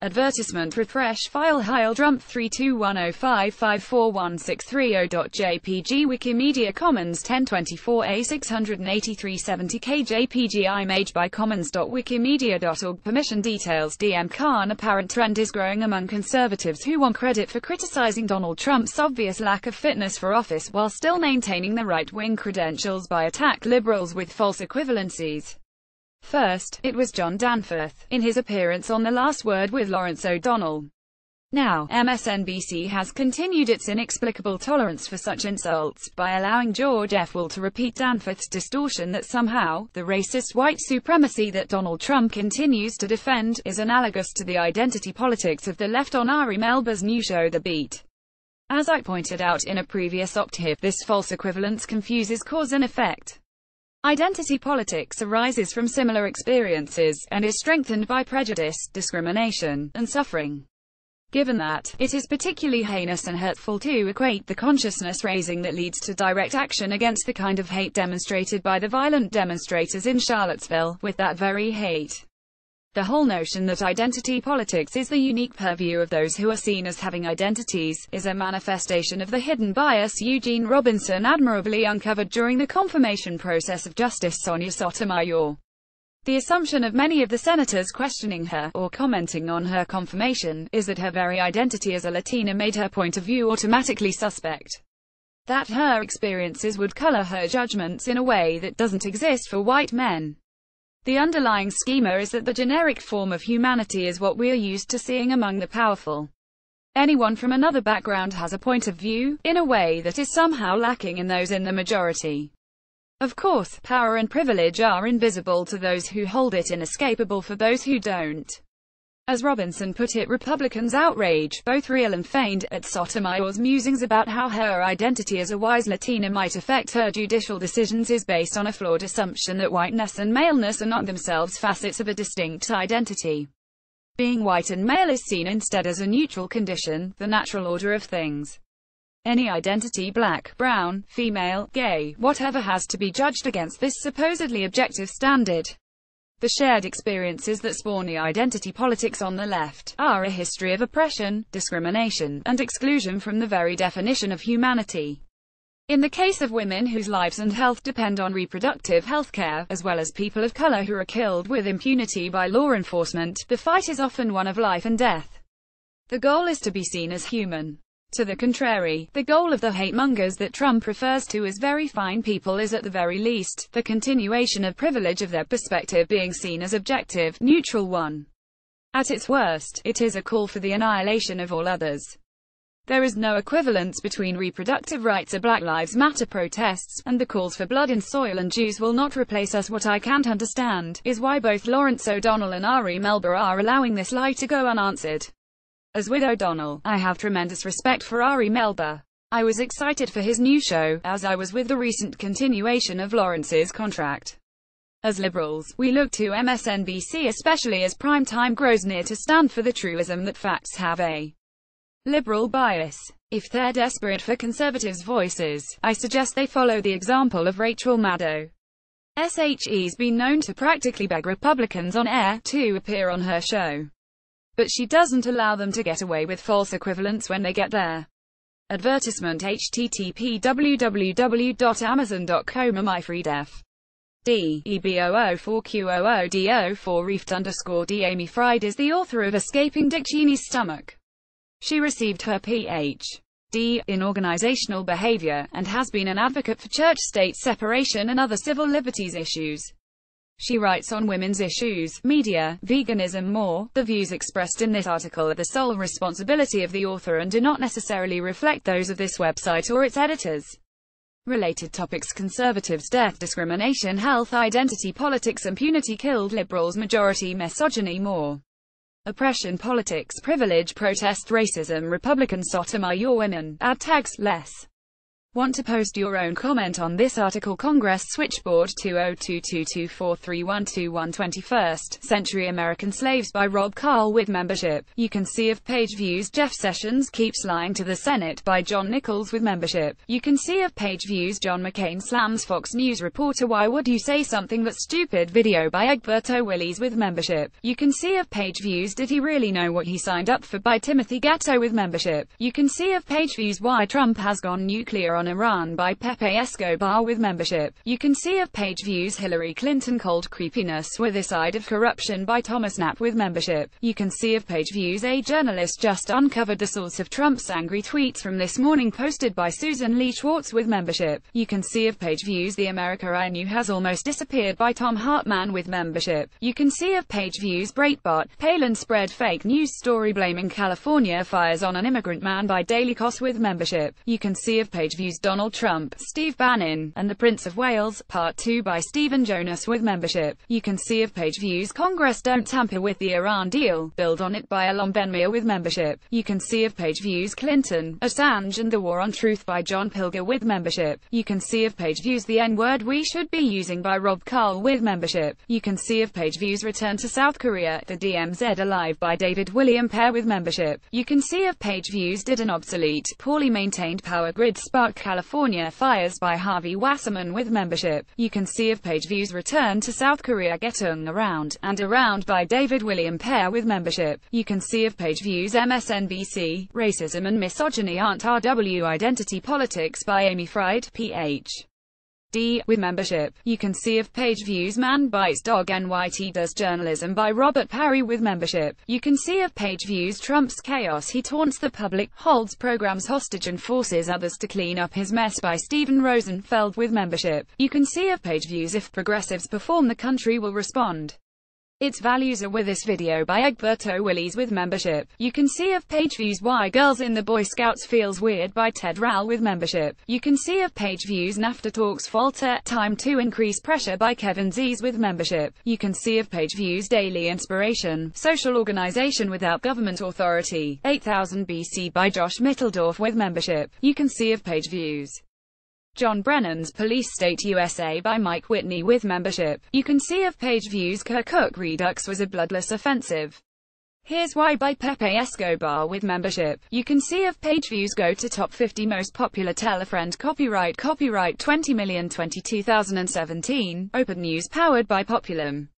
Advertisement Refresh FileHeil Drumpf 3210554163.jpg Wikimedia Commons1024 Ã 68370k jpgImage by commons.wikimedia.org. Permission Details DMCAAn. Apparent trend is growing among conservatives who want credit for criticizing Donald Trump's obvious lack of fitness for office while still maintaining the right-wing credentials by attack liberals with false equivalencies. First, it was John Danforth, in his appearance on The Last Word with Lawrence ODonnell. Now, MSNBC has continued its inexplicable tolerance for such insults, by allowing George F. Will to repeat Danforth's distortion that somehow, the racist white supremacy that Donald Trump continues to defend, is analogous to the identity politics of the left on Ari Melbers' new show The Beat. As I pointed out in a previous octave, this false equivalence confuses cause and effect. Identity politics arises from similar experiences, and is strengthened by prejudice, discrimination, and suffering. Given that, it is particularly heinous and hurtful to equate the consciousness raising that leads to direct action against the kind of hate demonstrated by the violent demonstrators in Charlottesville, with that very hate. The whole notion that identity politics is the unique purview of those who are seen as having identities, is a manifestation of the hidden bias Eugene Robinson admirably uncovered during the confirmation process of Justice Sonia Sotomayor. The assumption of many of the senators questioning her, or commenting on her confirmation, is that her very identity as a Latina made her point of view automatically suspect. That her experiences would color her judgments in a way that doesn't exist for white men. The underlying schema is that the generic form of humanity is what we are used to seeing among the powerful. Anyone from another background has a point of view, in a way that is somehow lacking in those in the majority. Of course, power and privilege are invisible to those who hold it, inescapable for those who don't. As Robinson put it, Republicans' outrage, both real and feigned, at Sotomayor's musings about how her identity as a wise Latina might affect her judicial decisions is based on a flawed assumption that whiteness and maleness are not themselves facets of a distinct identity. Being white and male is seen instead as a neutral condition, the natural order of things. Any identity, black, brown, female, gay, whatever, has to be judged against this supposedly objective standard. The shared experiences that spawn the identity politics on the left are a history of oppression, discrimination, and exclusion from the very definition of humanity. In the case of women whose lives and health depend on reproductive health care, as well as people of color who are killed with impunity by law enforcement, the fight is often one of life and death. The goal is to be seen as human. To the contrary, the goal of the hate-mongers that Trump refers to as very fine people is at the very least, the continuation of privilege of their perspective being seen as objective, neutral one. At its worst, it is a call for the annihilation of all others. There is no equivalence between reproductive rights or Black Lives Matter protests, and the calls for blood and soil and Jews will not replace us. What I can't understand, is why both Lawrence ODonnell and Ari Melbers are allowing this lie to go unanswered. As with O'Donnell, I have tremendous respect for Ari Melbers. I was excited for his new show, as I was with the recent continuation of Lawrence's contract. As liberals, we look to MSNBC especially as prime time grows near to stand for the truism that facts have a liberal bias. If they're desperate for conservatives' voices, I suggest they follow the example of Rachel Maddow. SHE's been known to practically beg Republicans on air to appear on her show. But she doesn't allow them to get away with false equivalence when they get there. Advertisement http www.amazon.com myfreedef. D. EB004Q00D04 reefed_D. Fried is the author of Escaping Dick Cheney's Stomach. She received her Ph.D. in organizational behavior, and has been an advocate for church-state separation and other civil liberties issues. She writes on women's issues, media, veganism more. The views expressed in this article are the sole responsibility of the author and do not necessarily reflect those of this website or its editors. Related topics: conservatives, death, discrimination, health, identity politics, impunity killed liberals, majority misogyny more. Oppression politics, privilege, protest, racism, Republican Sotomayor women, ad tags, less. Want to post your own comment on this article? Congress Switchboard 20222431221 21st Century American Slaves by Rob Carl with membership. You can see if page views Jeff Sessions keeps lying to the Senate by John Nichols with membership. You can see if page views John McCain slams Fox News reporter Why Would You Say Something That's Stupid video by Egberto Willies with membership. You can see if page views Did He Really Know What He Signed Up For by Timothy Gatto with membership. You can see if page views Why Trump Has Gone Nuclear on Iran by Pepe Escobar with membership. You can see if page views Hillary Clinton Cold Creepiness with a Side of Corruption by Thomas Knapp with membership. You can see if page views A Journalist Just Uncovered the Source of Trump's Angry Tweets from This Morning posted by Susan Lee Schwartz with membership. You can see if page views The America I Knew Has Almost Disappeared by Tom Hartman with membership. You can see if page views Breitbart, Palin Spread Fake News Story Blaming California Fires on an Immigrant Man by Daily Kos with membership. You can see if page views Donald Trump, Steve Bannon, and the Prince of Wales, Part 2 by Stephen Jonas with membership. You can see if page views Congress Don't Tamper with the Iran Deal, Build on It by Alon Benmir with membership. You can see if page views Clinton, Assange and the War on Truth by John Pilger with membership. You can see if page views The N-Word We Should Be Using by Rob Carl with membership. You can see if page views Return to South Korea, The DMZ Alive by David William Pear with membership. You can see if page views Did an Obsolete, Poorly Maintained Power Grid Spark California Fires by Harvey Wasserman with membership. You can see if page views Return to South Korea Getting Around and Around by David William Pear with membership. You can see if page views MSNBC, Racism and Misogyny Aren't RW Identity Politics by Amy Fried, Ph.D. with membership. You can see if page views Man Bites Dog NYT Does Journalism by Robert Parry with membership. You can see if page views Trump's Chaos He Taunts the Public, Holds Programs Hostage and Forces Others to Clean Up His Mess by Stephen Rosenfeld with membership. You can see if page views If Progressives Perform the Country Will Respond. Its Values Are With This video by Egberto Willies with membership. You can see if page views Why Girls in the Boy Scouts Feels Weird by Ted Rowell with membership. You can see if page views NAFTA Talks Falter, Time to Increase Pressure by Kevin Zees with membership. You can see if page views Daily Inspiration, Social Organization Without Government Authority, 8000 BC by Josh Mitteldorf with membership. You can see if page views John Brennan's Police State USA by Mike Whitney with membership. You can see if page views Kirkuk Redux was a bloodless offensive. Here's Why by Pepe Escobar with membership. You can see if page views Go to Top 50 Most Popular Tell a Friend Copyright 20,022,017, Open News powered by Populum.